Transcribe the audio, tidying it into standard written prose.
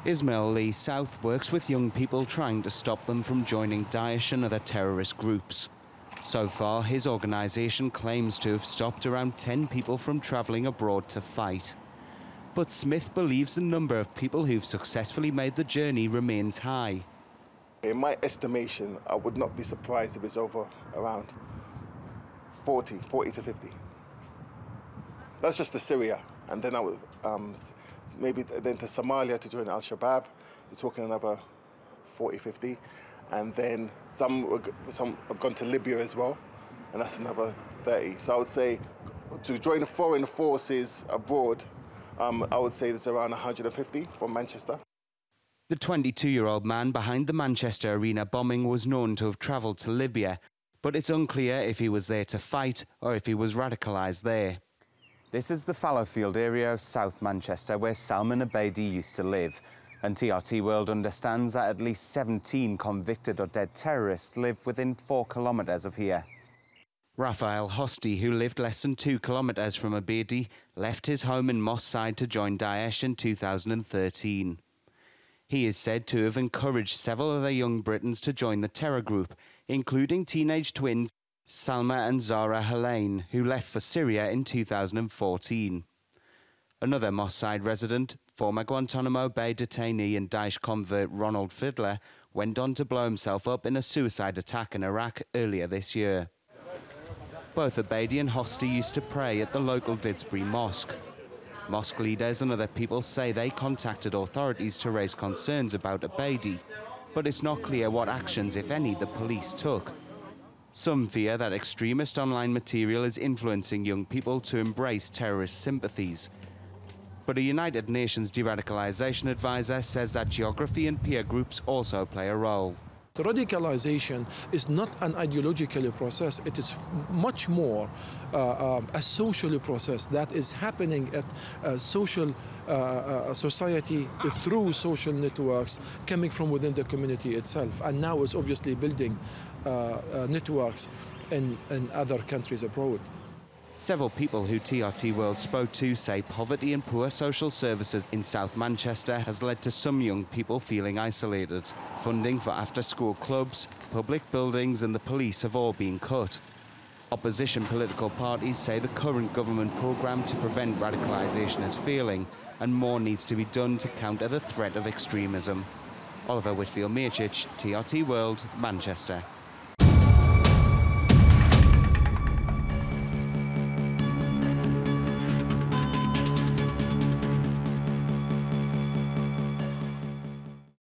Ismail Lee South works with young people trying to stop them from joining Daesh and other terrorist groups. So far, his organisation claims to have stopped around 10 people from travelling abroad to fight. But Smith believes the number of people who've successfully made the journey remains high. In my estimation, I would not be surprised if it's over around 40 to 50. That's just to Syria. And then I would maybe then to Somalia to join Al-Shabaab. You're talking another 40, 50. And then some have gone to Libya as well, and that's another 30. So I would say to join foreign forces abroad, I would say there's around 150 from Manchester. The 22-year-old man behind the Manchester Arena bombing was known to have travelled to Libya, but it's unclear if he was there to fight or if he was radicalised there. This is the Fallowfield area of South Manchester where Salman Abedi used to live, and TRT World understands that at least 17 convicted or dead terrorists live within 4 kilometres of here. Raphael Hosti, who lived less than 2 kilometres from Abedi, left his home in Moss Side to join Daesh in 2013. He is said to have encouraged several other young Britons to join the terror group, including teenage twins Salma and Zara Halain, who left for Syria in 2014. Another Moss Side resident, former Guantanamo Bay detainee and Daesh convert Ronald Fiddler, went on to blow himself up in a suicide attack in Iraq earlier this year. Both Abedi and Hosti used to pray at the local Didsbury Mosque. Mosque leaders and other people say they contacted authorities to raise concerns about Abedi, but it's not clear what actions, if any, the police took. Some fear that extremist online material is influencing young people to embrace terrorist sympathies. But a United Nations de-radicalisation advisor says that geography and peer groups also play a role. The radicalization is not an ideological process. It is much more a social process that is happening at a social society through social networks coming from within the community itself. And now it's obviously building networks in other countries abroad. Several people who TRT World spoke to say poverty and poor social services in South Manchester has led to some young people feeling isolated. Funding for after-school clubs, public buildings and the police have all been cut. Opposition political parties say the current government programme to prevent radicalisation is failing and more needs to be done to counter the threat of extremism. Oliver Whitfield-Miocic, TRT World, Manchester.